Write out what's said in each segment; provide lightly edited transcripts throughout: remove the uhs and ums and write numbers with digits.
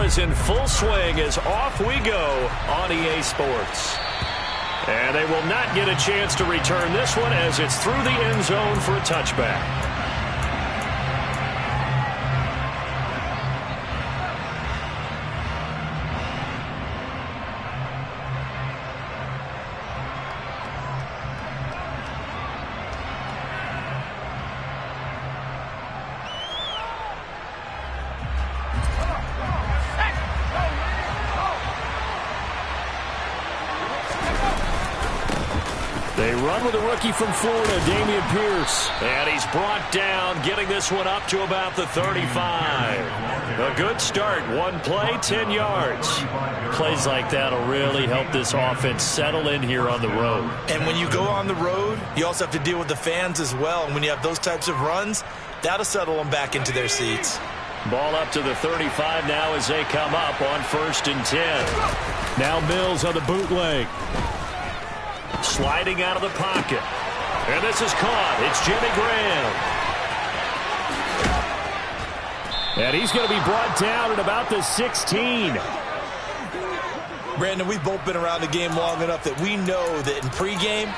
is in full swing as off we go on EA Sports. And they will not get a chance to return this one as it's through the end zone for a touchback. They run with a rookie from Florida, Dameon Pierce. And he's brought down, getting this one up to about the 35. A good start. One play, 10 yards. Plays like that will really help this offense settle in here on the road. And when you go on the road, you also have to deal with the fans as well. And when you have those types of runs, that'll settle them back into their seats. Ball up to the 35 now as they come up on 1st and 10. Now Mills on the bootleg. Sliding out of the pocket. And this is caught. It's Jimmy Graham. And he's going to be brought down at about the 16. Brandon, we've both been around the game long enough that we know that in pregame,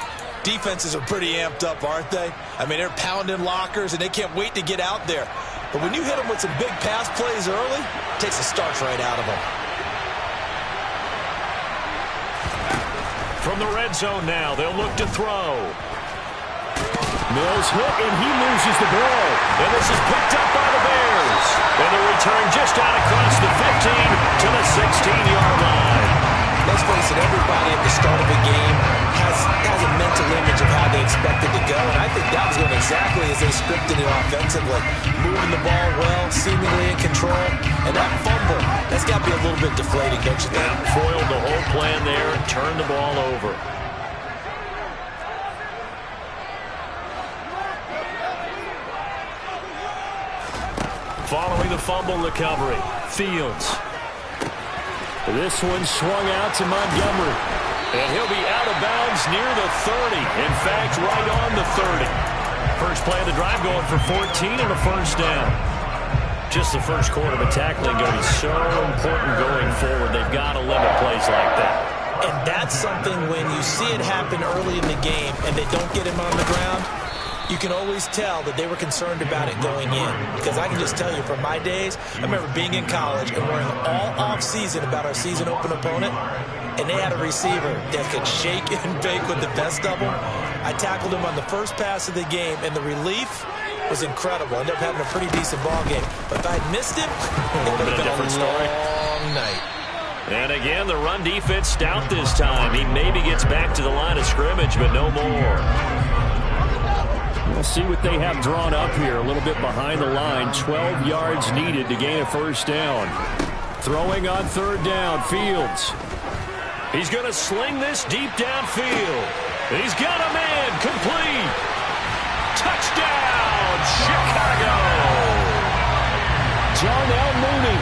defenses are pretty amped up, aren't they? I mean, they're pounding lockers, and they can't wait to get out there. But when you hit them with some big pass plays early, it takes the starch right out of them. From the red zone now, they'll look to throw. Mills hit, and he loses the ball. And this is picked up by the Bears. And the return just out across the 15 to the 16-yard line. Let's face it, everybody at the start of a game has a mental image of how they expect it to go. And I think that was going exactly as they scripted it offensively. Moving the ball well, seemingly in control. And that fumble, that's got to be a little bit deflating, don't you think? Yeah, foiled the whole plan there and turned the ball over. Following the fumble recovery, Fields. This one swung out to Montgomery. And he'll be out of bounds near the 30. In fact, right on the 30. First play of the drive going for 14 and a first down. Just the first quarter, but tackling going to be so important going forward. They've got to limit plays like that. And that's something when you see it happen early in the game and they don't get him on the ground, you can always tell that they were concerned about it going in. Because I can just tell you from my days, I remember being in college and worrying all off-season about our season-open opponent, and they had a receiver that could shake and bake with the best of them. I tackled him on the first pass of the game, and the relief was incredible. I ended up having a pretty decent ball game. But if I had missed him, it would have been a different long night. And again, the run defense stout this time. He maybe gets back to the line of scrimmage, but no more. We'll see what they have drawn up here. A little bit behind the line. 12 yards needed to gain a first down. Throwing on 3rd down, Fields. He's going to sling this deep downfield. He's got a man complete. Touchdown, Chicago. Darnell Mooney,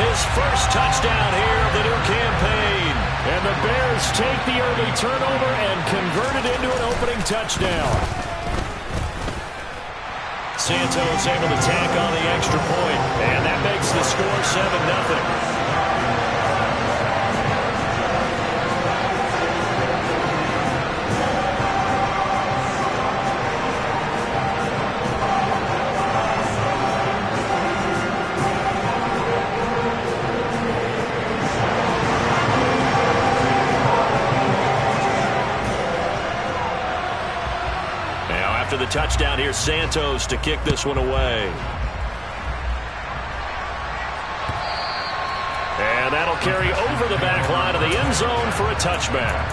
his first touchdown here of the new campaign. And the Bears take the early turnover and convert it into an opening touchdown. Santos able to tack on the extra point, and that makes the score 7-0. After the touchdown, here's Santos to kick this one away. And that'll carry over the back line of the end zone for a touchback.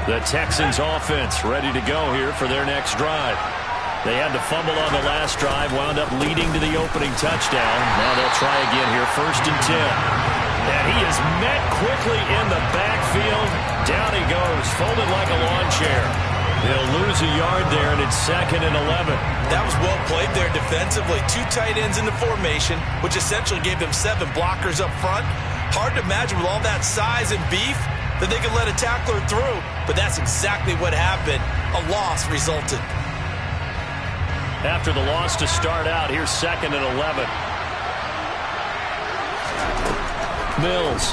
The Texans offense ready to go here for their next drive. They had to fumble on the last drive, wound up leading to the opening touchdown. Now they'll try again here, 1st and 10. And he is met quickly in the backfield. Down he goes, folded like a lawn chair. They'll lose a yard there, and it's 2nd and 11. That was well played there defensively. 2 tight ends in the formation, which essentially gave them 7 blockers up front. Hard to imagine with all that size and beef, that they could let a tackler through, but that's exactly what happened. A loss resulted. After the loss to start out, here's 2nd and 11. Mills.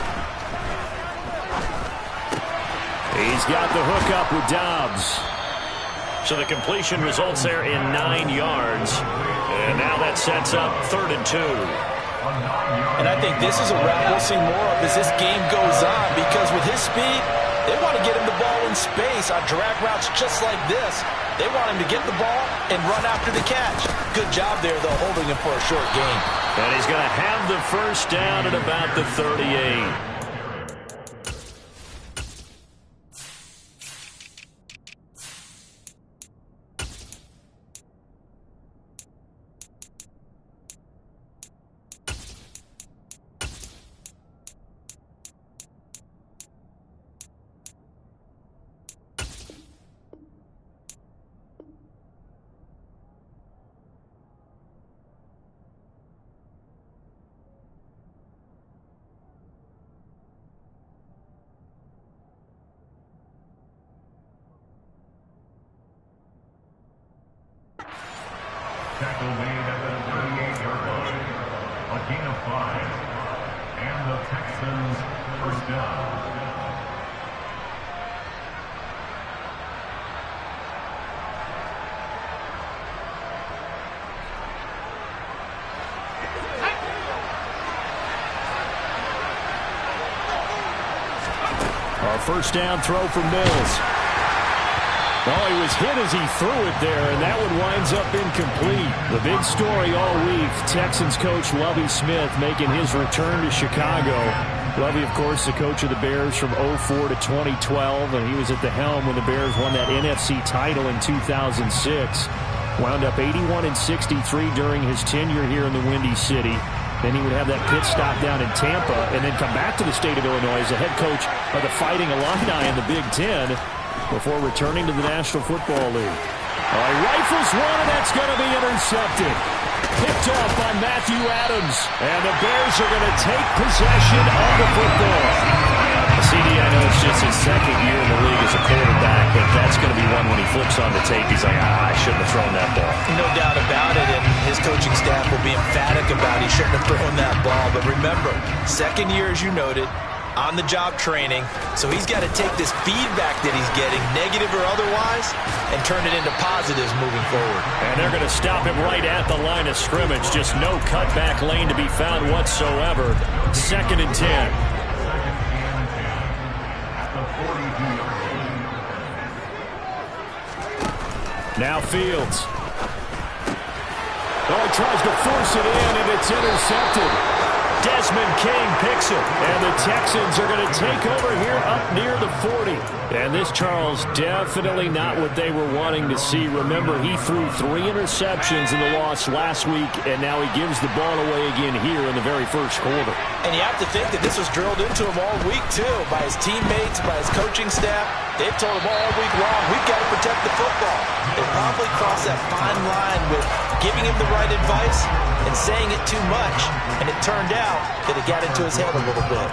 He's got the hook up with Dobbs. So the completion results there in 9 yards. And now that sets up 3rd and 2. And I think this is a route we'll see more of as this game goes on, because with his speed, they want to get him the ball in space on drag routes just like this. They want him to get the ball and run after the catch. Good job there, though, holding him for a short gain. And he's going to have the first down at about the 38. Tackle made at the 38-yard line. A gain of 5. And the Texans first down. Our first down throw for Mills. Well, he was hit as he threw it there, and that one winds up incomplete. The big story all week, Texans coach Lovie Smith making his return to Chicago. Lovie, of course, the coach of the Bears from 2004 to 2012, and he was at the helm when the Bears won that NFC title in 2006. Wound up 81-63 during his tenure here in the Windy City. Then he would have that pit stop down in Tampa and then come back to the state of Illinois as the head coach of the Fighting Illini in the Big Ten before returning to the National Football League. He rifles one, and that's going to be intercepted. Picked off by Matthew Adams, and the Bears are going to take possession of the football. CD, I know it's just his 2nd year in the league as a quarterback, but that's going to be one when he flips on the tape. He's like, I shouldn't have thrown that ball. No doubt about it, and his coaching staff will be emphatic about he shouldn't have thrown that ball. But remember, 2nd year, as you noted, on-the-job training, so he's got to take this feedback that he's getting, negative or otherwise, and turn it into positives moving forward. And they're going to stop him right at the line of scrimmage. Just no cutback lane to be found whatsoever. 2nd and 10. Now Fields. He tries to force it in, and it's intercepted. Desmond King picks it, and the Texans are going to take over here up near the 40. And this, Charles, definitely not what they were wanting to see. Remember, he threw 3 interceptions in the loss last week, and now he gives the ball away again here in the very first quarter. And you have to think that this was drilled into him all week, too, by his teammates, by his coaching staff. They've told him all week long, we've got to protect the football. They probably crossed that fine line with giving him the right advice and saying it too much. And it turned out that it got into his head a little bit.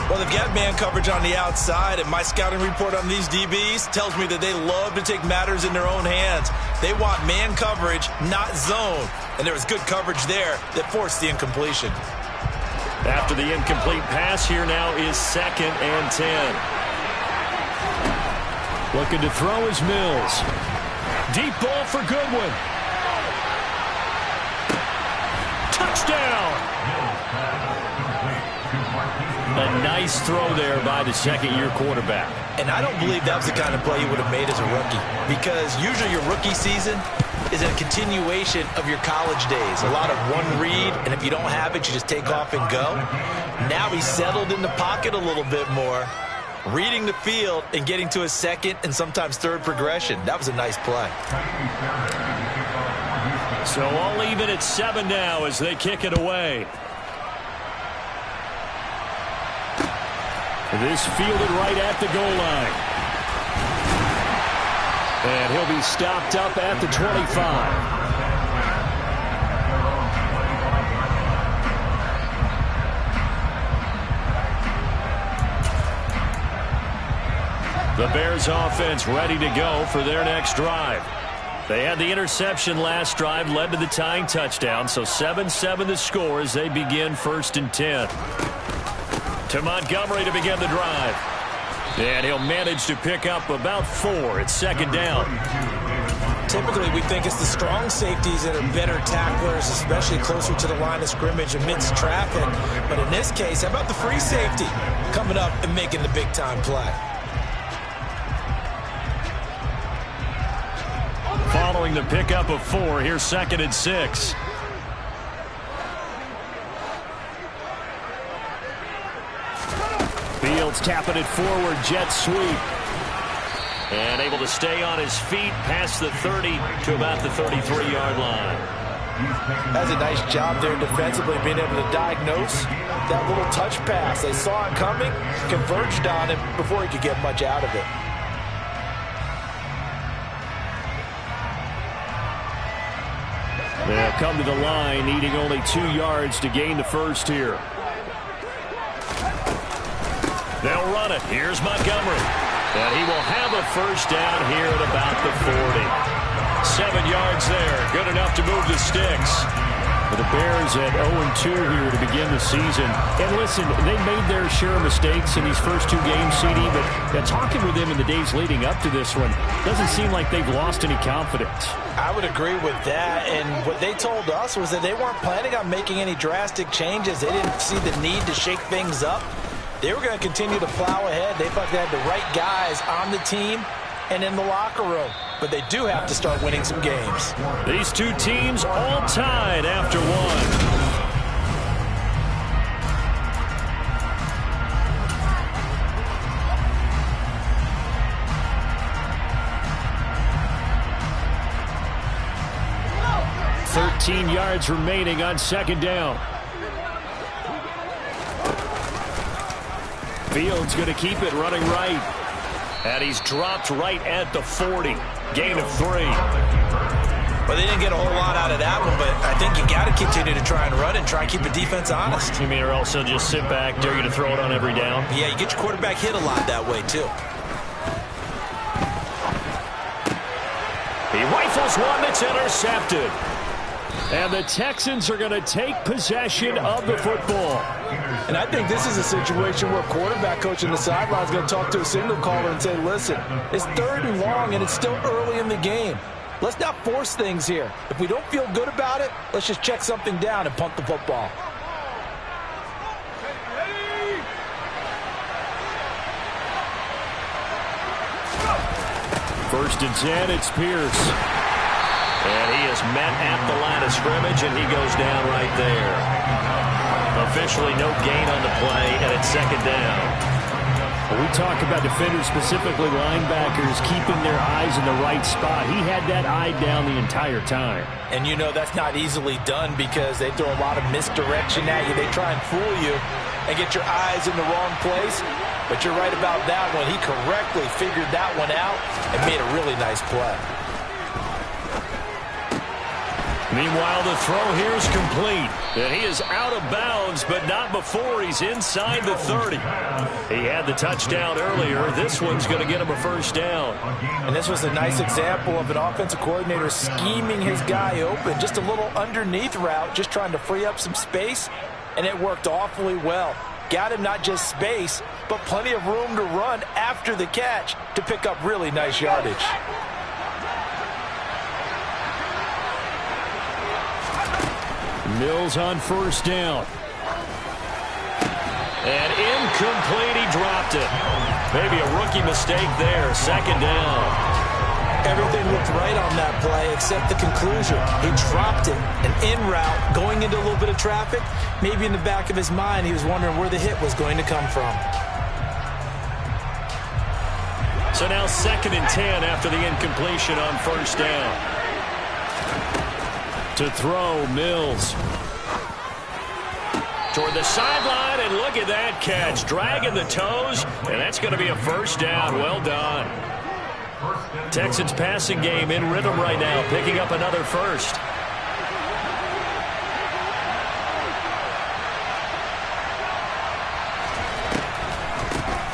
Well, they've got man coverage on the outside, and my scouting report on these DBs tells me that they love to take matters in their own hands. They want man coverage, not zone. And there was good coverage there that forced the incompletion. After the incomplete pass, here now is 2nd and 10. Looking to throw is Mills. Deep ball for Goodwin. Touchdown! A nice throw there by the 2nd-year quarterback. And I don't believe that was the kind of play he would have made as a rookie, because usually your rookie season is a continuation of your college days. A lot of one read, and if you don't have it, you just take off and go. Now he's settled in the pocket a little bit more, reading the field and getting to his 2nd and sometimes 3rd progression. That was a nice play. So all even at 7 now as they kick it away. This fielded right at the goal line. And he'll be stopped up at the 25. The Bears offense ready to go for their next drive. They had the interception last drive, led to the tying touchdown, so 7-7 the score as they begin 1st and 10. To Montgomery to begin the drive. And he'll manage to pick up about 4 at 2nd down. Typically, we think it's the strong safeties that are better tacklers, especially closer to the line of scrimmage amidst traffic. But in this case, how about the free safety coming up and making the big-time play? Following the pickup of 4, here's 2nd and 6. Fields tapping it forward, jet sweep. And able to stay on his feet past the 30 to about the 33-yard line. That's a nice job there defensively, being able to diagnose that little touch pass. They saw it coming, converged on him before he could get much out of it. They'll come to the line, needing only 2 yards to gain the first here. They'll run it. Here's Montgomery. And he will have a first down here at about the 40. 7 yards there. Good enough to move the sticks. The Bears at 0-2 here to begin the season. And listen, they made their share of mistakes in these first 2 games, CD, but talking with them in the days leading up to this one, doesn't seem like they've lost any confidence. I would agree with that, and what they told us was that they weren't planning on making any drastic changes. They didn't see the need to shake things up. They were going to continue to plow ahead. They thought they had the right guys on the team and in the locker room. But they do have to start winning some games. These 2 teams all tied after 1. $13 yards remaining on 2nd down. Fields going to keep it running right. And he's dropped right at the 40. Gain of 3. Well, they didn't get a whole lot out of that one, but I think you got to continue to try and run and try and keep the defense honest. You mean, or also just sit back, dare you to throw it on every down? Yeah, you get your quarterback hit a lot that way, too. He rifles one that's intercepted. And the Texans are going to take possession of the football. And I think this is a situation where quarterback coach on the sideline is going to talk to a signal caller and say, listen, it's 3rd and long and it's still early in the game. Let's not force things here. If we don't feel good about it, let's just check something down and punt the football. First and 10, it's Pierce. And he is met at the line of scrimmage, and he goes down right there. Officially no gain on the play, and it's 2nd down. When we talk about defenders, specifically linebackers, keeping their eyes in the right spot. He had that eye down the entire time. And you know that's not easily done because they throw a lot of misdirection at you. They try and fool you and get your eyes in the wrong place. But you're right about that one. He correctly figured that one out and made a really nice play. Meanwhile, the throw here is complete. And he is out of bounds, but not before he's inside the 30. He had the touchdown earlier. This one's going to get him a first down. And this was a nice example of an offensive coordinator scheming his guy open. Just a little underneath route, just trying to free up some space, and it worked awfully well. Got him not just space, but plenty of room to run after the catch to pick up really nice yardage. Mills on first down. And incomplete, he dropped it. Maybe a rookie mistake there, 2nd down. Everything looked right on that play except the conclusion. He dropped it, an in route, going into a little bit of traffic. Maybe in the back of his mind, he was wondering where the hit was going to come from. So now 2nd and 10 after the incompletion on first down. To throw, Mills. Toward the sideline, and look at that catch. Dragging the toes, and that's going to be a first down. Well done. Texans passing game in rhythm right now, picking up another first.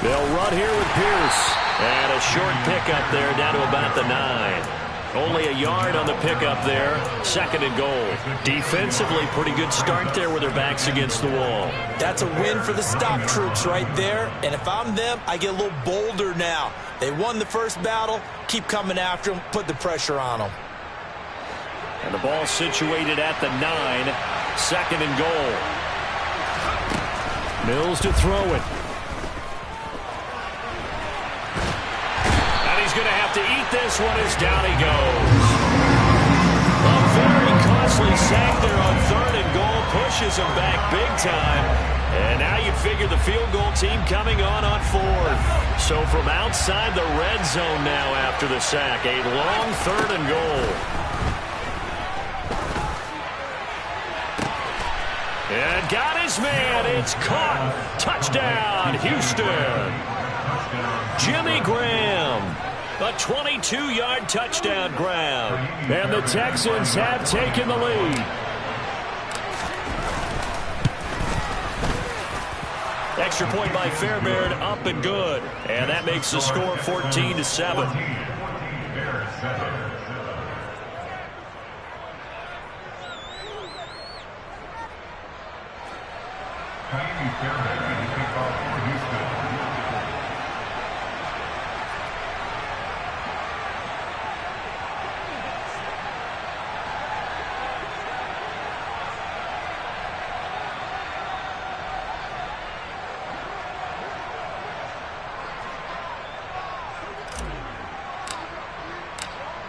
They'll run here with Pierce. And a short pickup there down to about the 9. Only a yard on the pickup there. 2nd and goal. Defensively, pretty good start there with their backs against the wall. That's a win for the stop troops right there. And if I'm them, I get a little bolder now. They won the first battle. Keep coming after them. Put the pressure on them. And the ball situated at the 9. 2nd and goal. Mills to throw it. And he's going to have to eat this one as down he goes. A very costly sack there on 3rd and goal. Pushes him back big time. And now you figure the field goal team coming on 4th. So from outside the red zone now after the sack. A long 3rd and goal. And got his man. It's caught. Touchdown, Houston. Jimmy Graham. A 22-yard touchdown grab. And the Texans have taken the lead. Extra point by Fairbairn, up and good. And that makes the score 14-7.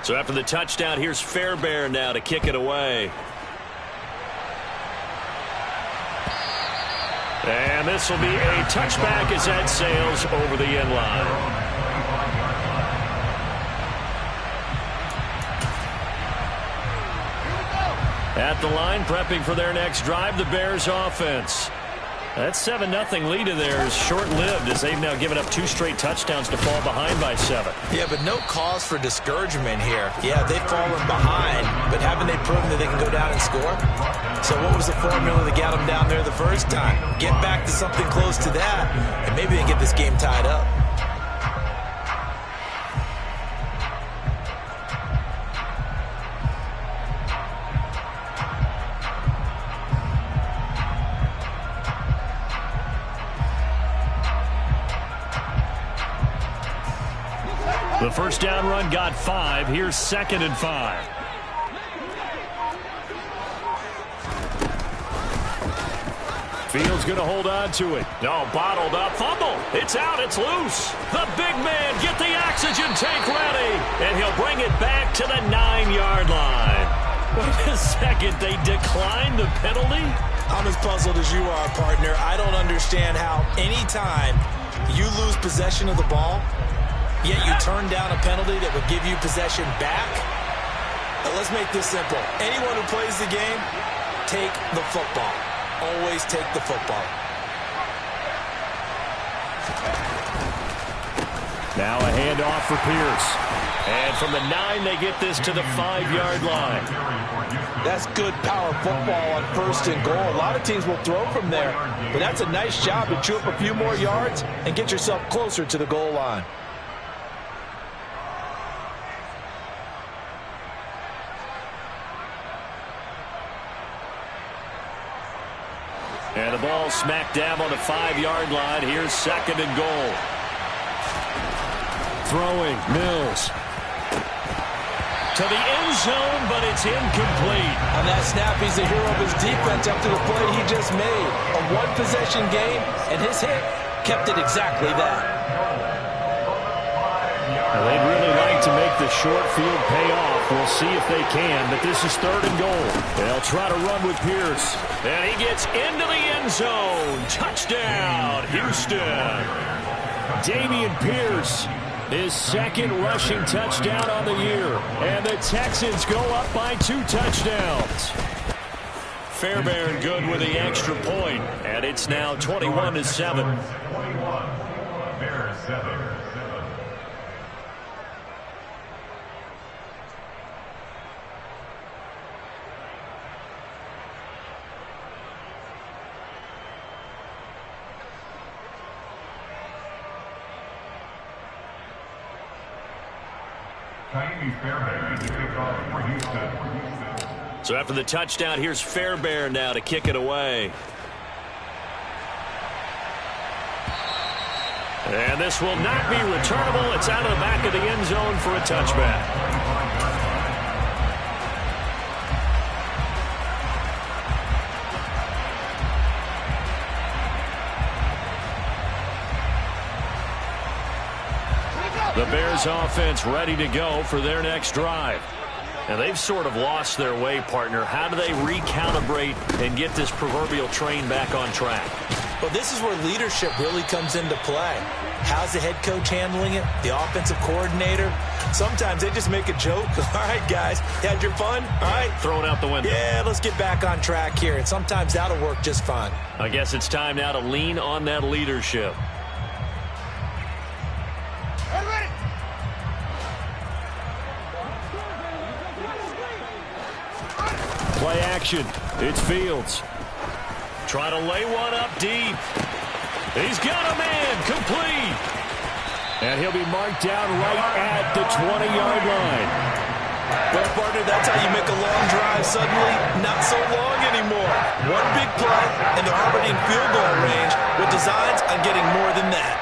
So after the touchdown, here's Fairbairn now to kick it away. And this will be a touchback as that sails over the end line. At the line, prepping for their next drive, the Bears offense. That 7-0 lead of theirs short-lived as they've now given up 2 straight touchdowns to fall behind by 7. Yeah, but no cause for discouragement here. Yeah, they've fallen behind, but haven't they proven that they can go down and score? So what was the formula that got them down there the first time? Get back to something close to that, and maybe they get this game tied up. The first down run got 5. Here's 2nd and 5. Fields going to hold on to it. No, bottled up. Fumble. It's out. It's loose. The big man, get the oxygen tank ready. And he'll bring it back to the 9-yard line. Wait a second. They declined the penalty? I'm as puzzled as you are, partner. I don't understand how anytime you lose possession of the ball, yet you turn down a penalty that would give you possession back. Now let's make this simple. Anyone who plays the game, take the football. Always take the football. Now a handoff for Pierce. And from the 9, they get this to the 5-yard line. That's good power football on 1st and goal. A lot of teams will throw from there, but that's a nice job to chew up a few more yards and get yourself closer to the goal line. And the ball smack dab on the 5-yard line. Here's 2nd and goal. Throwing, Mills. To the end zone, but it's incomplete. On that snap, he's the hero of his defense after the play he just made. A one-possession game, and his hit kept it exactly that. Now, they'd really like to make the short field pay off. We'll see if they can, but this is 3rd and goal. They'll try to run with Pierce. And he gets into the end zone. Touchdown, Houston. Dameon Pierce, his 2nd rushing touchdown on the year. And the Texans go up by 2 touchdowns. Fairbairn good with the extra point, and it's now 21-7. 21, Bears 7. So after the touchdown, here's Fairbairn now to kick it away. And this will not be returnable. It's out of the back of the end zone for a touchback. The Bears offense ready to go for their next drive. And they've sort of lost their way, partner. How do they recalibrate and get this proverbial train back on track? Well, this is where leadership really comes into play. How's the head coach handling it? The offensive coordinator? Sometimes they just make a joke. All right, guys, had your fun? All right. Throw it out the window. Yeah, let's get back on track here. And sometimes that'll work just fine. I guess it's time now to lean on that leadership. Play action. It's Fields. Try to lay one up deep. He's got a man. Complete. And he'll be marked down right at the 20-yard line. Well, partner, that's how you make a long drive suddenly not so long anymore. One big play, and they're already in field goal range with designs on getting more than that.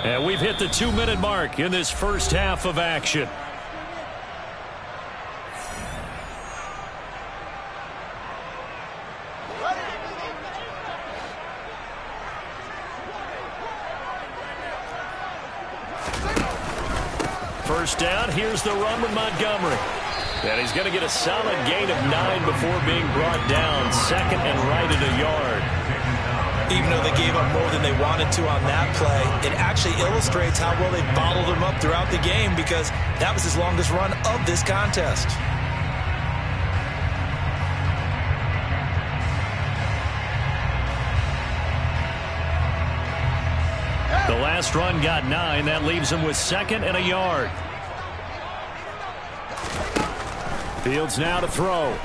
And we've hit the 2-minute mark in this first half of action. First down, here's the run with Montgomery. And he's going to get a solid gain of 9 before being brought down. Second and right at a yard. Even though they gave up more than they wanted to on that play, it actually illustrates how well they bottled them up throughout the game because that was his longest run of this contest. The last run got 9. That leaves him with second and a yard. Fields now to throw.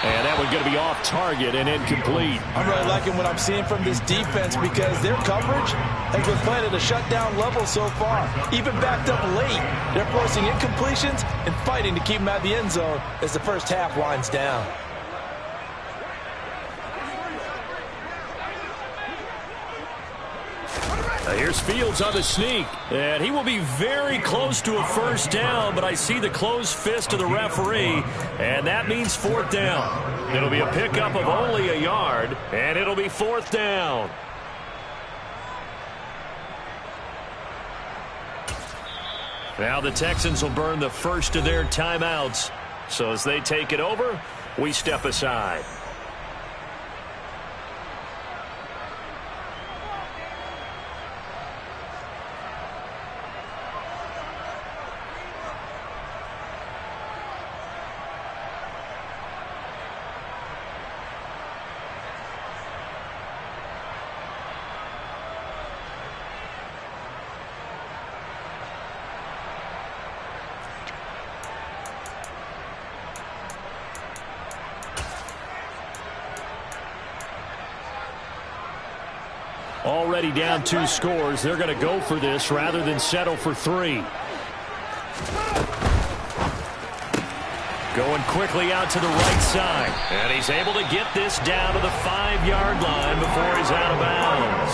And that one's going to be off target and incomplete. I'm really liking what I'm seeing from this defense because their coverage has been playing at a shutdown level so far. Even backed up late, they're forcing incompletions and fighting to keep them out of the end zone as the first half winds down. Here's Fields on the sneak, and he will be very close to a first down, but I see the closed fist of the referee, and that means fourth down. It'll be a pickup of only a yard, and it'll be fourth down. Now the Texans will burn the first of their timeouts, so as they take it over, we step aside. Already down 2 scores. They're going to go for this rather than settle for 3. Going quickly out to the right side. And he's able to get this down to the 5-yard line before he's out of bounds.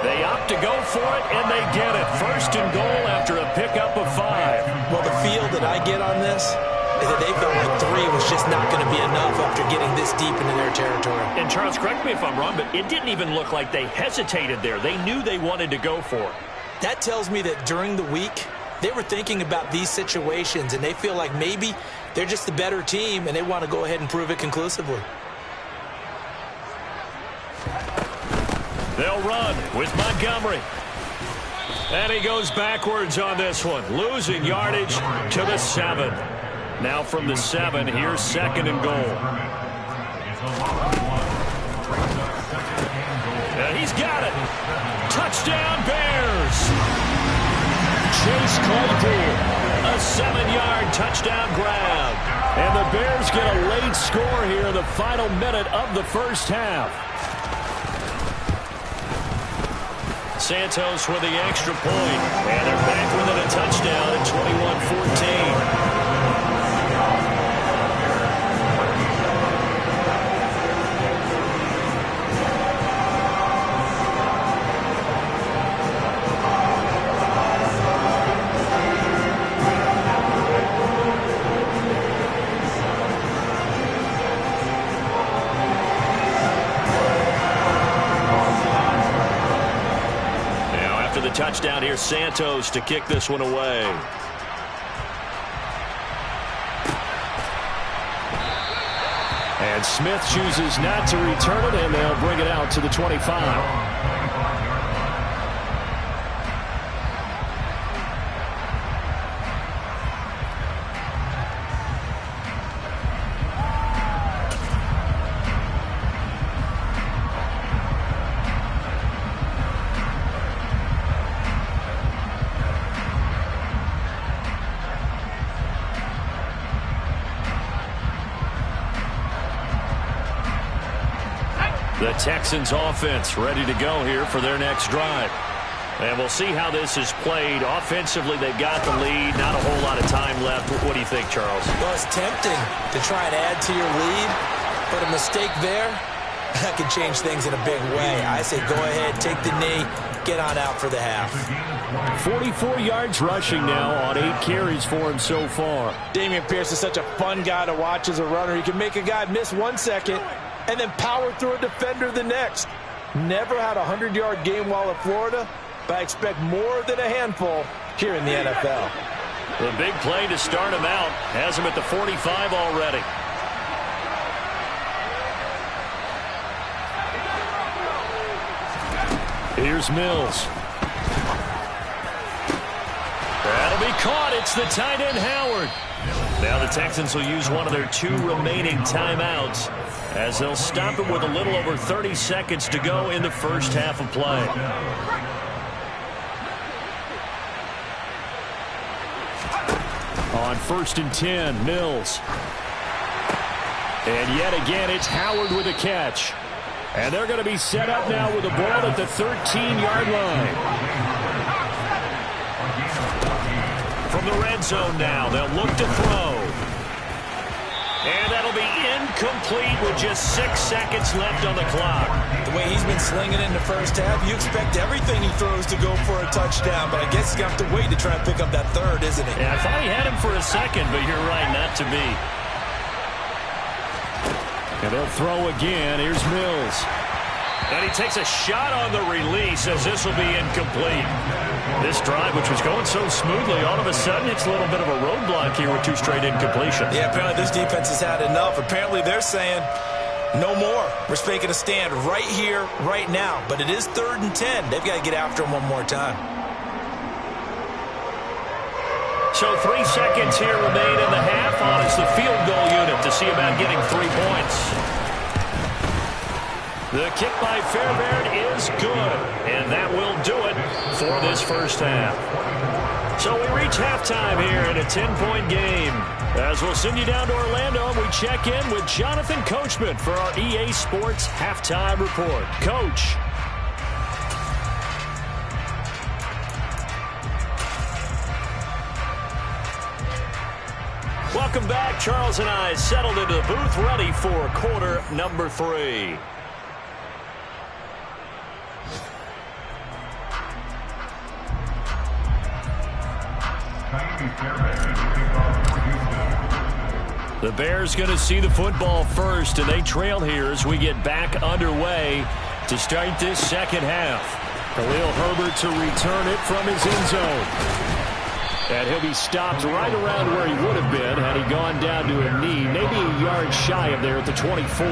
They opt to go for it, and they get it. First and goal after a pickup of 5. Well, the feel that I get on this is that they felt like 3 was just not going to be enough after getting this deep into their territory. And Charles, correct me if I'm wrong, but it didn't even look like they hesitated there. They knew they wanted to go for it. That tells me that during the week, they were thinking about these situations, and they feel like maybe they're just the better team, and they want to go ahead and prove it conclusively. They'll run with Montgomery. And he goes backwards on this one, losing yardage to the 7. Now from the 7, here's second and goal. And he's got it. Touchdown, Bears. Chase Claypool, a 7-yard touchdown grab. And the Bears get a late score here in the final minute of the first half. Santos with the extra point. And they're back within a touchdown at 21-14. Touchdown here, Santos to kick this one away. And Smith chooses not to return it, and they'll bring it out to the 25. The Texans offense ready to go here for their next drive. And we'll see how this is played. Offensively, they've got the lead. Not a whole lot of time left. What do you think, Charles? Well, it's tempting to try and add to your lead, but a mistake there, that could change things in a big way. I say go ahead, take the knee, get on out for the half. 44 yards rushing now on 8 carries for him so far. Dameon Pierce is such a fun guy to watch as a runner. He can make a guy miss 1 second and then power through a defender the next. Never had a 100-yard game while at Florida, but I expect more than a handful here in the NFL. The big play to start him out has him at the 45 already. Here's Mills. That'll be caught. It's the tight end, Howard. Now the Texans will use one of their 2 remaining timeouts as they'll stop it with a little over 30 seconds to go in the first half of play. On 1st and 10, Mills. And yet again, it's Howard with a catch. And they're going to be set up now with the ball at the 13-yard line. From the red zone now, they'll look to throw. And that'll be incomplete with just 6 seconds left on the clock. The way he's been slinging in the first half, you expect everything he throws to go for a touchdown, but I guess he's going to have to wait to try and pick up that third, isn't he? Yeah, I thought he had him for a second, but you're right, not to be. And they'll throw again. Here's Mills. And he takes a shot on the release as this will be incomplete. This drive, which was going so smoothly, all of a sudden it's a little bit of a roadblock here with 2 straight incompletions. Yeah, apparently this defense has had enough. Apparently they're saying no more. We're making a stand right here, right now. But it is 3rd and 10. They've got to get after him one more time. So 3 seconds here remain in the half on as the field goal unit to see about getting 3 points. The kick by Fairbairn is good, and that will do it for this first half. So we reach halftime here in a 10-point game. As we'll send you down to Orlando, and we check in with Jonathan Coachman for our EA Sports Halftime Report. Coach. Welcome back. Charles and I settled into the booth, ready for quarter number 3. The Bears going to see the football first, and they trail here as we get back underway to start this second half. Khalil Herbert to return it from his end zone. And he'll be stopped right around where he would have been had he gone down to a knee, maybe a yard shy of there at the 24.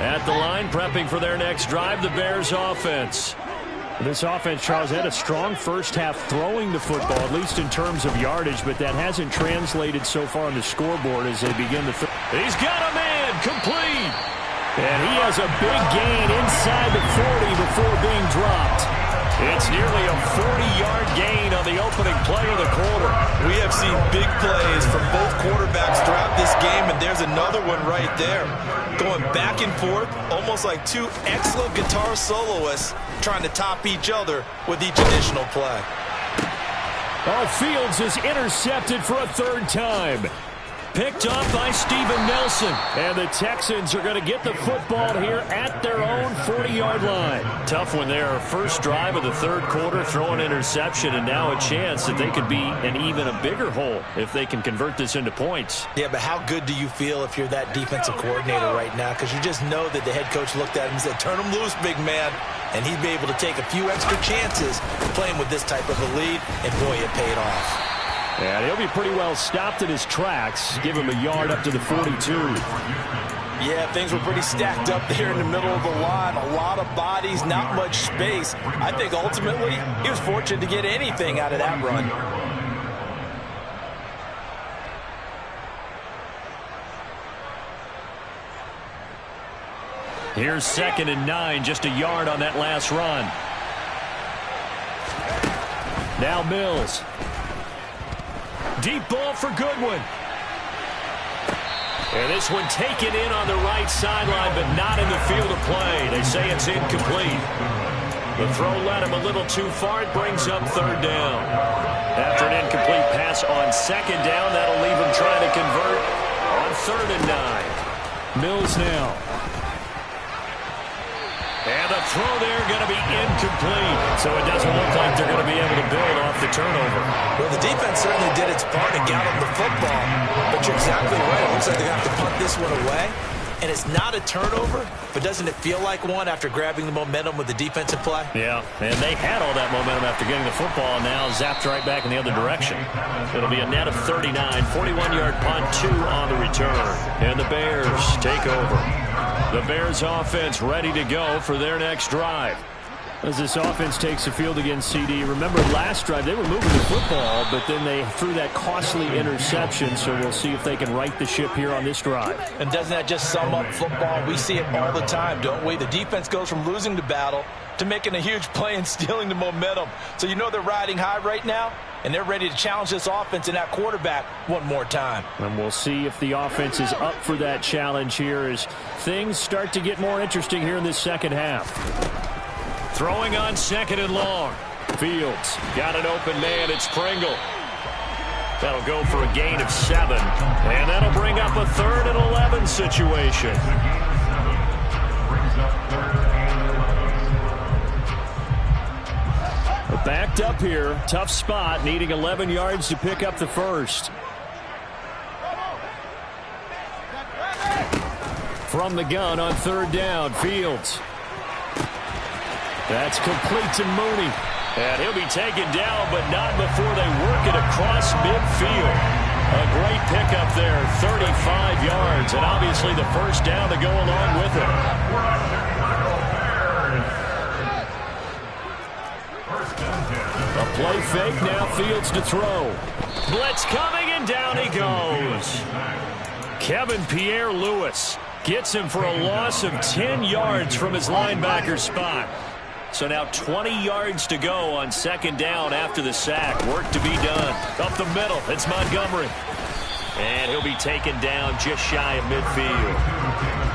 At the line, prepping for their next drive, the Bears offense. This offense, Charles, had a strong first half throwing the football, at least in terms of yardage, but that hasn't translated so far on the scoreboard as they begin the third. He's got a man, complete. And he has a big gain inside the 40 before being dropped. It's nearly a 40-yard gain on the opening play of the quarter. We have seen big plays from both quarterbacks throughout this game, and there's another one right there. Going back and forth, almost like two excellent guitar soloists trying to top each other with each additional play. Oh, Fields is intercepted for a third time. Picked off by Steven Nelson. And the Texans are going to get the football here at their own 40-yard line. Tough one there. First drive of the third quarter, throw an interception, and now a chance that they could be in even a bigger hole if they can convert this into points. Yeah, but how good do you feel if you're that defensive coordinator right now? Because you just know that the head coach looked at him and said, turn him loose, big man. And he'd be able to take a few extra chances playing with this type of a lead, and boy, it paid off. And he'll be pretty well stopped in his tracks. Give him a yard up to the 42. Yeah, things were pretty stacked up there in the middle of the line. A lot of bodies, not much space. I think ultimately he was fortunate to get anything out of that run. Here's 2nd and 9, just a yard on that last run. Now Mills. Deep ball for Goodwin. And this one taken in on the right sideline, but not in the field of play. They say it's incomplete. The throw led him a little too far. It brings up third down. After an incomplete pass on 2nd down, that'll leave him trying to convert on 3rd and 9. Mills now. And the throw there going to be incomplete. So it doesn't look like they're going to be able to build off the turnover. Well, the defense certainly did its part to get them the football. But you're exactly right. It looks like they're going to have to punt this one away. And it's not a turnover, but doesn't it feel like one after grabbing the momentum with the defensive play? Yeah, and they had all that momentum after getting the football, and now zapped right back in the other direction. It'll be a net of 39, 41-yard punt, 2 on the return. And the Bears take over. The Bears offense ready to go for their next drive. As this offense takes the field against CD, remember last drive they were moving the football, but then they threw that costly interception, so we'll see if they can right the ship here on this drive. And doesn't that just sum up football? We see it all the time, don't we? The defense goes from losing the battle to making a huge play and stealing the momentum. So you know they're riding high right now, and they're ready to challenge this offense and that quarterback one more time. And we'll see if the offense is up for that challenge here as things start to get more interesting here in this second half. Throwing on 2nd and long. Fields got an open man. It's Prml. That'll go for a gain of 7. And that'll bring up a 3rd and 11 situation. We're backed up here. Tough spot. Needing 11 yards to pick up the first. From the gun on 3rd down. Fields. That's complete to Mooney. And he'll be taken down, but not before they work it across midfield. A great pickup there, 35 yards, and obviously the first down to go along with it. A play fake, now Fields to throw. Blitz coming, and down he goes. Kevin Pierre-Louis gets him for a loss of 10 yards from his linebacker spot. So now 20 yards to go on 2nd down after the sack. Work to be done. Up the middle, it's Montgomery. And he'll be taken down just shy of midfield.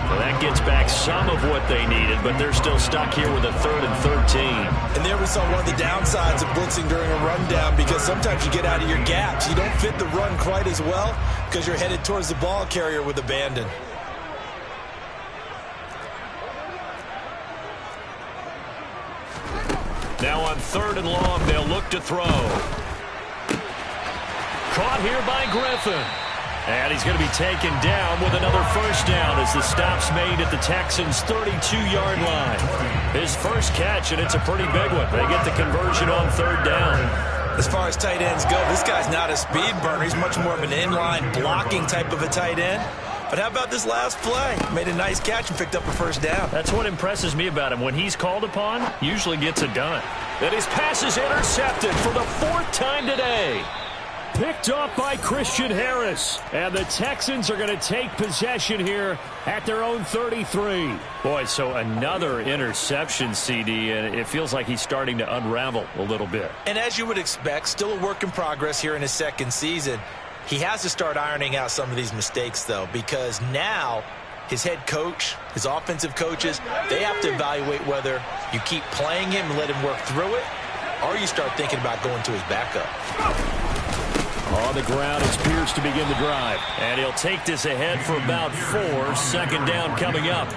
Well, that gets back some of what they needed, but they're still stuck here with a 3rd and 13. And there we saw one of the downsides of blitzing during a rundown, because sometimes you get out of your gaps. You don't fit the run quite as well because you're headed towards the ball carrier with abandon. Now on 3rd and long, they'll look to throw. Caught here by Griffin. And he's going to be taken down with another first down as the stop's made at the Texans' 32-yard line. His first catch, and it's a pretty big one. They get the conversion on 3rd down. As far as tight ends go, this guy's not a speed burner. He's much more of an inline blocking type of a tight end. But how about this last play? Made a nice catch and picked up a first down. That's what impresses me about him. When he's called upon, usually gets it done. And his pass is intercepted for the 4th time today. Picked off by Christian Harris. And the Texans are going to take possession here at their own 33. Boy, so another interception, CD, and it feels like he's starting to unravel a little bit. And as you would expect, still a work in progress here in his second season. He has to start ironing out some of these mistakes, though, because now his head coach, his offensive coaches, they have to evaluate whether you keep playing him and let him work through it, or you start thinking about going to his backup. On the ground, it's Pierce to begin the drive. And he'll take this ahead for about 4. Second down coming up.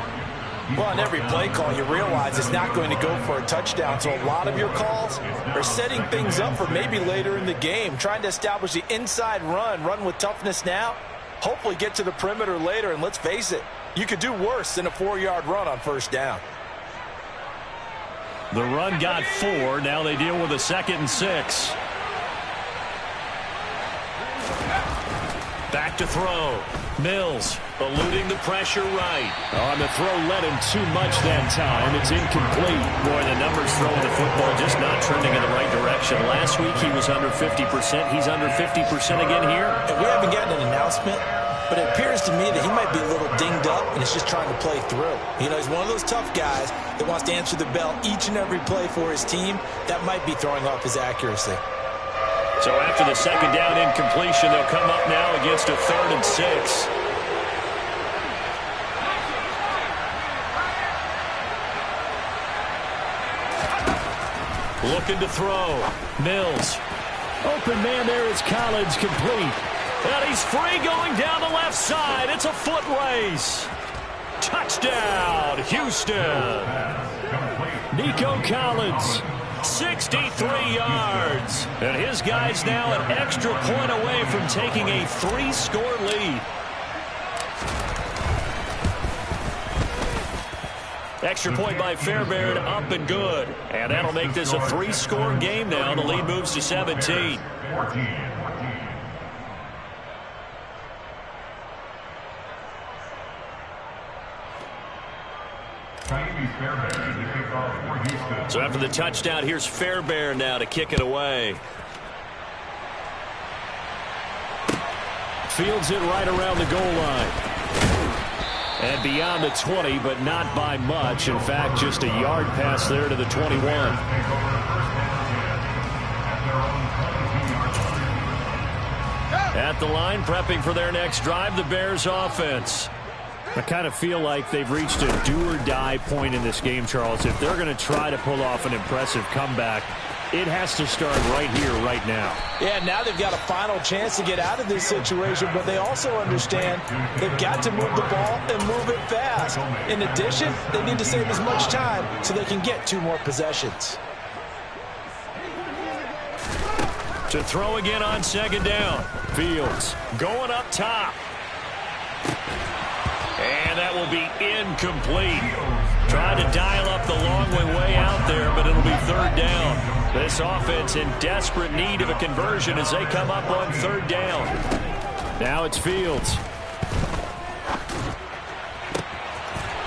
Well, on every play call, you realize it's not going to go for a touchdown. So a lot of your calls are setting things up for maybe later in the game, trying to establish the inside run with toughness now, hopefully get to the perimeter later. And let's face it, you could do worse than a 4-yard run on first down. The run got 4. Now they deal with a 2nd and 6. Back to throw. Mills eluding the pressure right. On the throw, led him too much that time. It's incomplete. Boy, the numbers throwing the football just not trending in the right direction. Last week he was under 50%. He's under 50% again here. And we haven't gotten an announcement, but it appears to me that he might be a little dinged up and is just trying to play through. You know, he's one of those tough guys that wants to answer the bell each and every play for his team. That might be throwing off his accuracy. So after the second down incompletion, they'll come up now against a 3rd and 6. Looking to throw. Mills. Open man there is Collins, complete. And he's free going down the left side. It's a foot race. Touchdown, Houston. Nico Collins. 63 yards. And his guy's now an extra point away from taking a 3-score lead. Extra point by Fairbairn, up and good. And that'll make this a 3-score game now. The lead moves to 17. 14. So after the touchdown, here's Fairbairn now to kick it away. Fields it right around the goal line. And beyond the 20, but not by much. In fact, just a yard pass there to the 21. At the line, prepping for their next drive, the Bears offense. I kind of feel like they've reached a do-or-die point in this game, Charles. If they're going to try to pull off an impressive comeback, it has to start right here, right now. Yeah, now they've got a final chance to get out of this situation, but they also understand they've got to move the ball and move it fast. In addition, they need to save as much time so they can get 2 more possessions. To throw again on second down. Fields going up top. And that will be incomplete. Trying to dial up the long way out there, but it'll be 3rd down. This offense in desperate need of a conversion as they come up on 3rd down. Now it's Fields.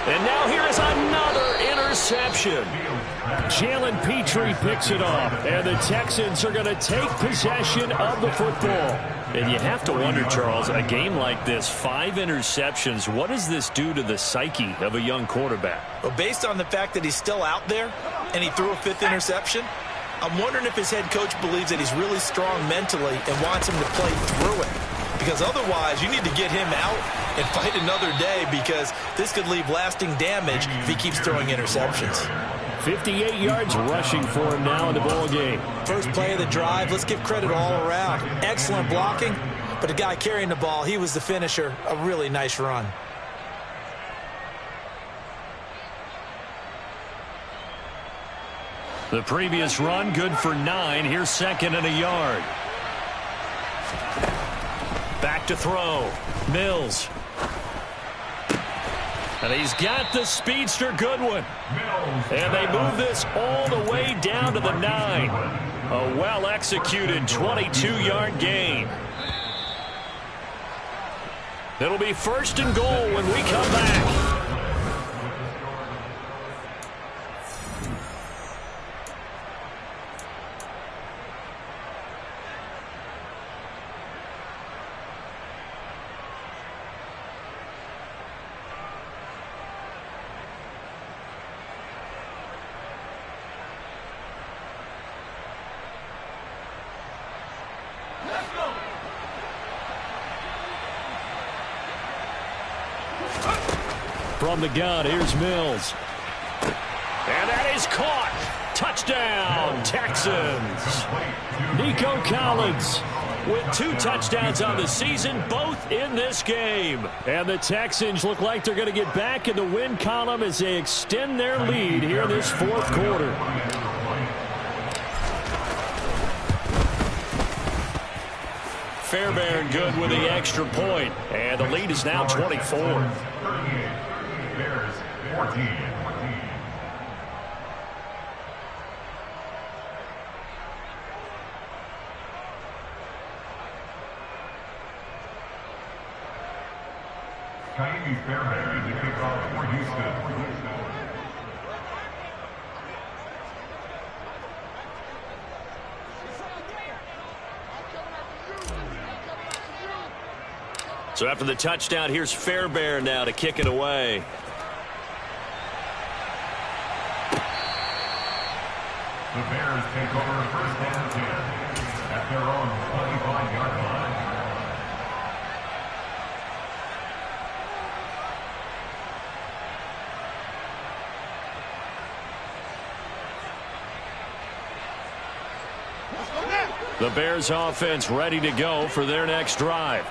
And now here is another interception. Jalen Petrie picks it off, and the Texans are going to take possession of the football. And you have to wonder, Charles, a game like this, 5 interceptions, what does this do to the psyche of a young quarterback? Well, based on the fact that he's still out there and he threw a 5th interception, I'm wondering if his head coach believes that he's really strong mentally and wants him to play through it. Because otherwise, you need to get him out and fight another day, because this could leave lasting damage if he keeps throwing interceptions. 58 yards rushing for him now in the ball game. First play of the drive, let's give credit all around. Excellent blocking, but the guy carrying the ball, he was the finisher. A really nice run. The previous run good for 9. Here's 2nd and a yard. Back to throw. Mills. And he's got the speedster Goodwin. And they move this all the way down to the 9. A well-executed 22-yard gain. It'll be 1st and goal when we come back. From the gun, here's Mills. And that is caught. Touchdown, Texans. Nico Collins with 2 touchdowns on the season, both in this game. And the Texans look like they're going to get back in the win column as they extend their lead here in this fourth quarter. Fairbairn good with the extra point. And the lead is now 24. Bears 14. Fairbairn to kick off for Houston. So after the touchdown, here's Fairbairn now to kick it away. The Bears take over first and 10 at their own 25-yard line. The Bears offense ready to go for their next drive.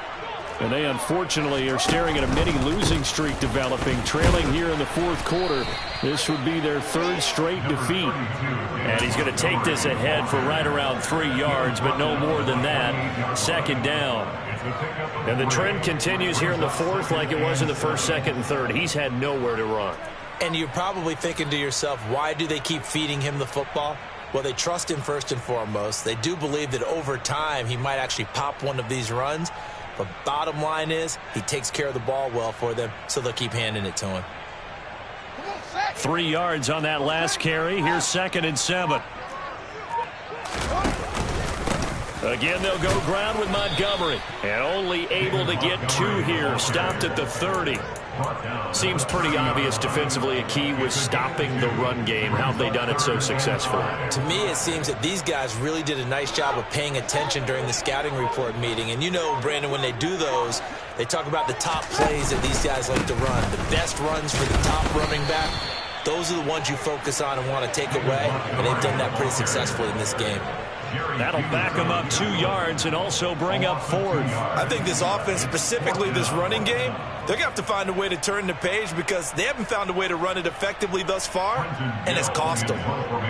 And they unfortunately are staring at a mini losing streak developing, trailing here in the fourth quarter. This would be their 3rd straight defeat. And he's going to take this ahead for right around 3 yards, but no more than that. Second down. And the trend continues here in the fourth like it was in the first, second, and third. He's had nowhere to run. And you're probably thinking to yourself, why do they keep feeding him the football? Well, they trust him first and foremost. They do believe that over time he might actually pop one of these runs. But bottom line is he takes care of the ball well for them, so they'll keep handing it to him. 3 yards on that last carry. Here's 2nd and 7. Again, they'll go ground with Montgomery. And only able to get 2 here. Stopped at the 30. Seems pretty obvious defensively a key was stopping the run game. How have they done it so successfully? To me, it seems that these guys really did a nice job of paying attention during the scouting report meeting. And you know, Brandon, when they do those, they talk about the top plays that these guys like to run. The best runs for the top running back, those are the ones you focus on and want to take away. And they've done that pretty successfully in this game. That'll back them up 2 yards and also bring up 4th. I think this offense, specifically this running game, they're going to have to find a way to turn the page because they haven't found a way to run it effectively thus far, and it's cost them.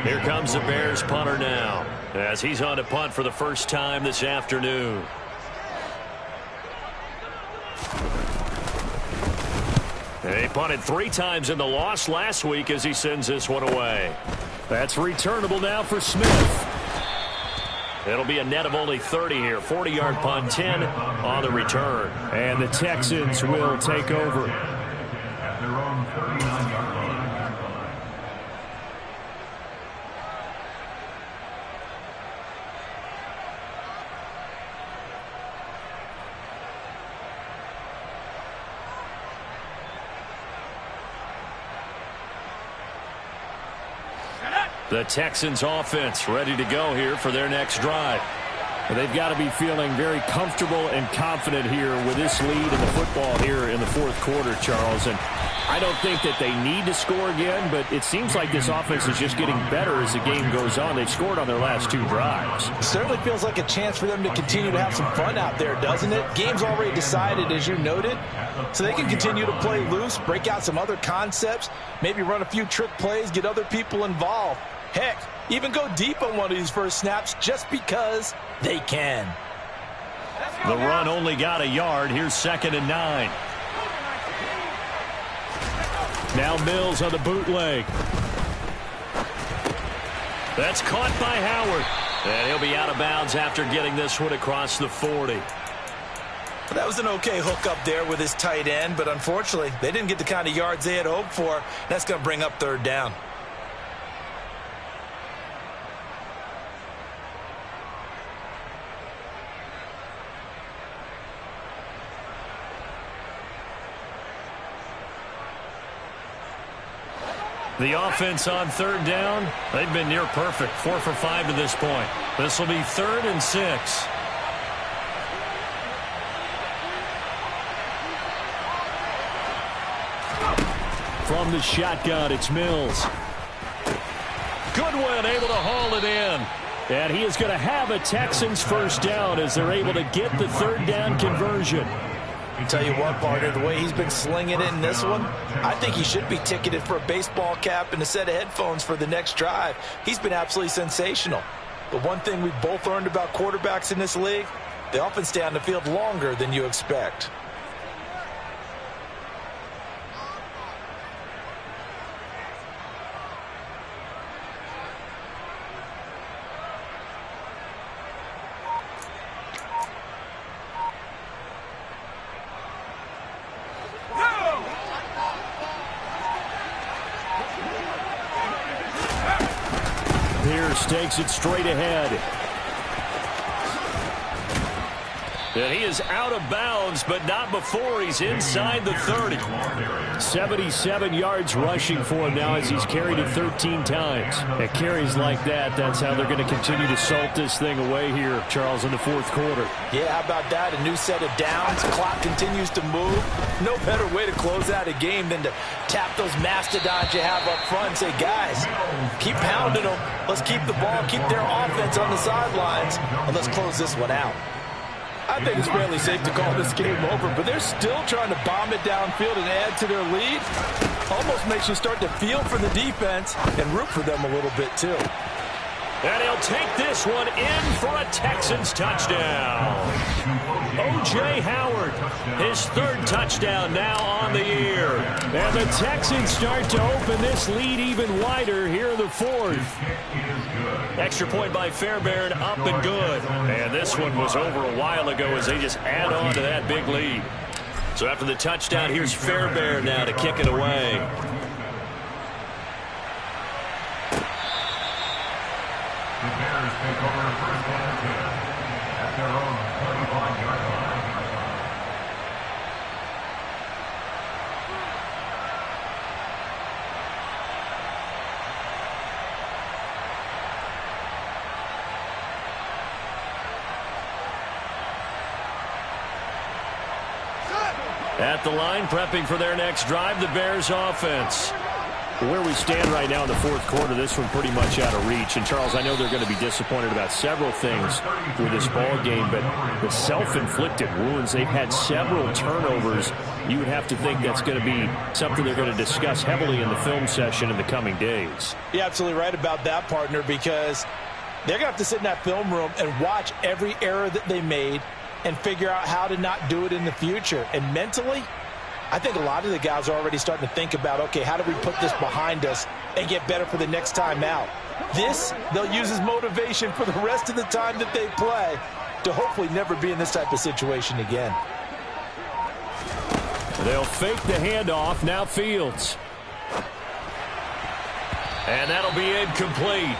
Here comes the Bears punter now as he's on to punt for the first time this afternoon. They punted 3 times in the loss last week as he sends this one away. That's returnable now for Smith. It'll be a net of only 30 here. 40-yard punt, 10 on the return. And the Texans will take over. At their own 39-yard line. The Texans offense ready to go here for their next drive. They've got to be feeling very comfortable and confident here with this lead in the football here in the fourth quarter, Charles. And I don't think that they need to score again, but it seems like this offense is just getting better as the game goes on. They've scored on their last 2 drives. It certainly feels like a chance for them to continue to have some fun out there, doesn't it? Game's already decided, as you noted, so they can continue to play loose, break out some other concepts, maybe run a few trick plays, get other people involved. Heck, even go deep on one of these first snaps just because they can. The run only got a yard. Here's 2nd and 9. Now Mills on the bootleg. That's caught by Howard. And he'll be out of bounds after getting this one across the 40. That was an okay hook up there with his tight end, but unfortunately, they didn't get the kind of yards they had hoped for. That's going to bring up 3rd down. The offense on 3rd down, they've been near perfect. 4 for 5 to this point. This will be 3rd and 6. from the shotgun. It's Mills. Goodwin able to haul it in. And he is going to have a Texans first down as they're able to get the third down conversion. I'll tell you what, partner, the way he's been slinging it in this one, I think he should be ticketed for a baseball cap and a set of headphones for the next drive. He's been absolutely sensational. But one thing we've both learned about quarterbacks in this league, they often stay on the field longer than you expect. Takes it straight ahead. And he is out of bounds, but not before he's inside the 30. 77 yards rushing for him now as he's carried it 13 times. At carries like that, that's how they're going to continue to salt this thing away here, Charles, in the fourth quarter. Yeah, how about that? A new set of downs. Clock continues to move. No better way to close out a game than to tap those mastodons you have up front and say, guys, keep pounding them. Let's keep the ball, keep their offense on the sidelines, and let's close this one out. I think it's fairly safe to call this game over, but they're still trying to bomb it downfield and add to their lead. Almost makes you start to feel for the defense and root for them a little bit, too. And he'll take this one in for a Texans touchdown. O.J. Howard, his third touchdown now on the year. And the Texans start to open this lead even wider here in the fourth. Extra point by Fairbairn, up and good. And this one was over a while ago as they just add on to that big lead. So after the touchdown, here's Fairbairn now to kick it away. The Bears take over first and 10 at their own 35-yard line. At the line, prepping for their next drive, the Bears offense. Where we stand right now in the fourth quarter, this one pretty much out of reach. And, Charles, I know they're going to be disappointed about several things through this ball game, but the self-inflicted wounds, they've had several turnovers. You would have to think that's going to be something they're going to discuss heavily in the film session in the coming days. You're absolutely right about that, partner, because they're going to have to sit in that film room and watch every error that they made and figure out how to not do it in the future. And mentally, I think a lot of the guys are already starting to think about, okay, how do we put this behind us and get better for the next time out? This, they'll use as motivation for the rest of the time that they play to hopefully never be in this type of situation again. They'll fake the handoff. Now Fields. And that'll be incomplete.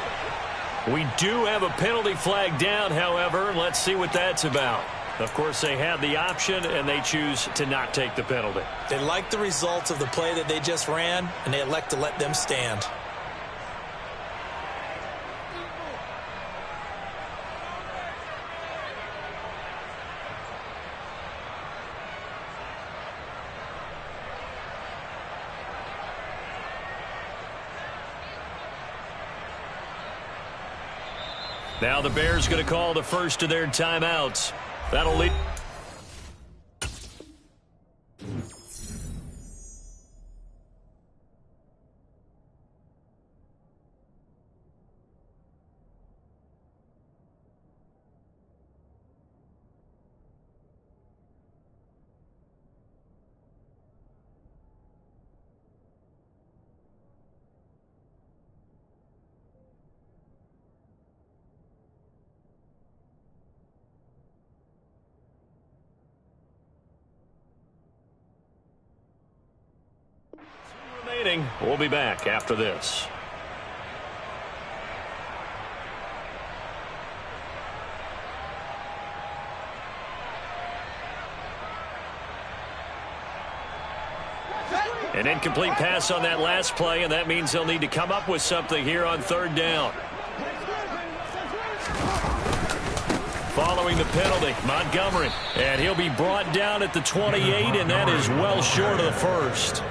We do have a penalty flag down, however. Let's see what that's about. Of course, they had the option, and they choose to not take the penalty. They like the results of the play that they just ran, and they elect to let them stand. Now the Bears going to call the first of their timeouts. That'll lead. We'll be back after this. An incomplete pass on that last play, and that means they'll need to come up with something here on third down. Following the penalty, Montgomery. And he'll be brought down at the 28, and that is well short of the first.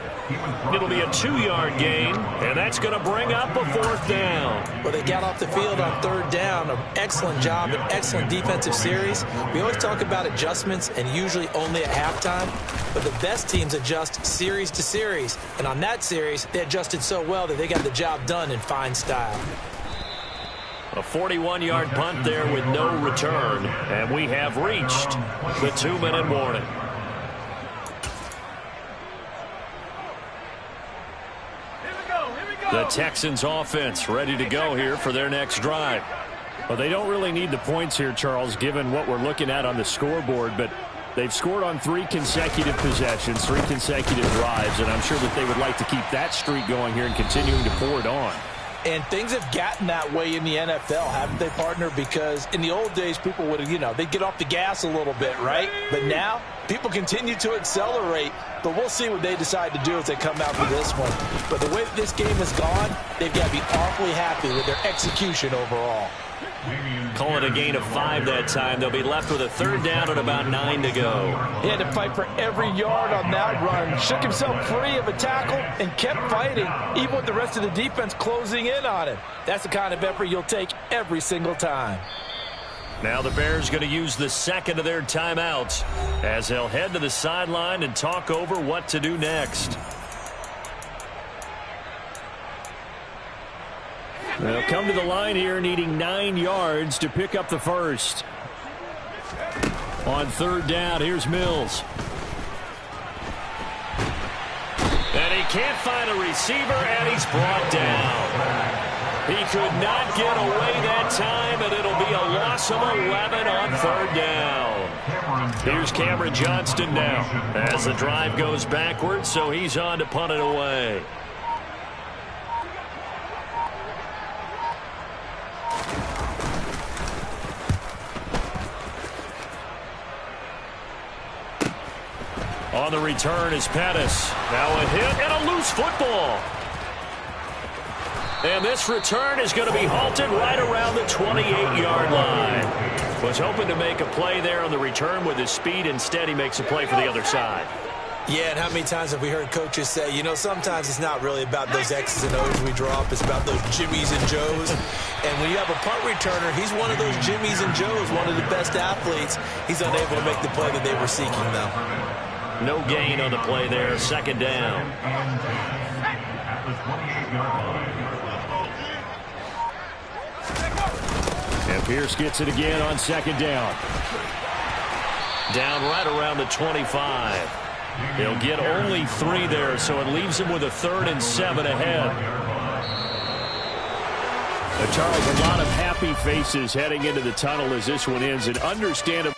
It'll be a 2-yard gain, and that's going to bring up a 4th down. Well, they got off the field on 3rd down. An excellent job, an excellent defensive series. We always talk about adjustments, and usually only at halftime. But the best teams adjust series to series. And on that series, they adjusted so well that they got the job done in fine style. A 41-yard punt there with no return. And we have reached the 2-minute warning. The Texans offense ready to go here for their next drive. Well, they don't really need the points here, Charles, given what we're looking at on the scoreboard, but they've scored on 3 consecutive possessions, 3 consecutive drives, and I'm sure that they would like to keep that streak going here and continuing to pour it on. And things have gotten that way in the NFL, haven't they, partner? Because in the old days, people would, they'd get off the gas a little bit, right? But now, people continue to accelerate. But we'll see what they decide to do as they come out for this one. But the way that this game has gone, they've got to be awfully happy with their execution overall. Call it a gain of 5 that time. They'll be left with a 3rd down and about 9 to go. He had to fight for every yard on that run. Shook himself free of a tackle and kept fighting, even with the rest of the defense closing in on him. That's the kind of effort you'll take every single time. Now the Bears going to use the 2nd of their timeouts as they'll head to the sideline and talk over what to do next. They'll come to the line here needing 9 yards to pick up the first. On 3rd down, here's Mills. And he can't find a receiver, and he's brought down. He could not get away that time, and it'll be a loss of 11 on 3rd down. Here's Cameron Johnston now as the drive goes backwards, so he's on to punt it away. On the return is Pettis. Now a hit and a loose football. And this return is going to be halted right around the 28-yard line. Was hoping to make a play there on the return with his speed. Instead, he makes a play for the other side. Yeah, and how many times have we heard coaches say, sometimes it's not really about those X's and O's we drop. It's about those Jimmies and Joes. And when you have a punt returner, he's one of those Jimmies and Joes, one of the best athletes. He's unable to make the play that they were seeking, though. No gain on the play there. 2nd down. And Pierce gets it again on 2nd down. Down right around the 25. He'll get only 3 there, so it leaves him with a 3rd and 7 ahead. Charles, a lot of happy faces heading into the tunnel as this one ends, and understandable.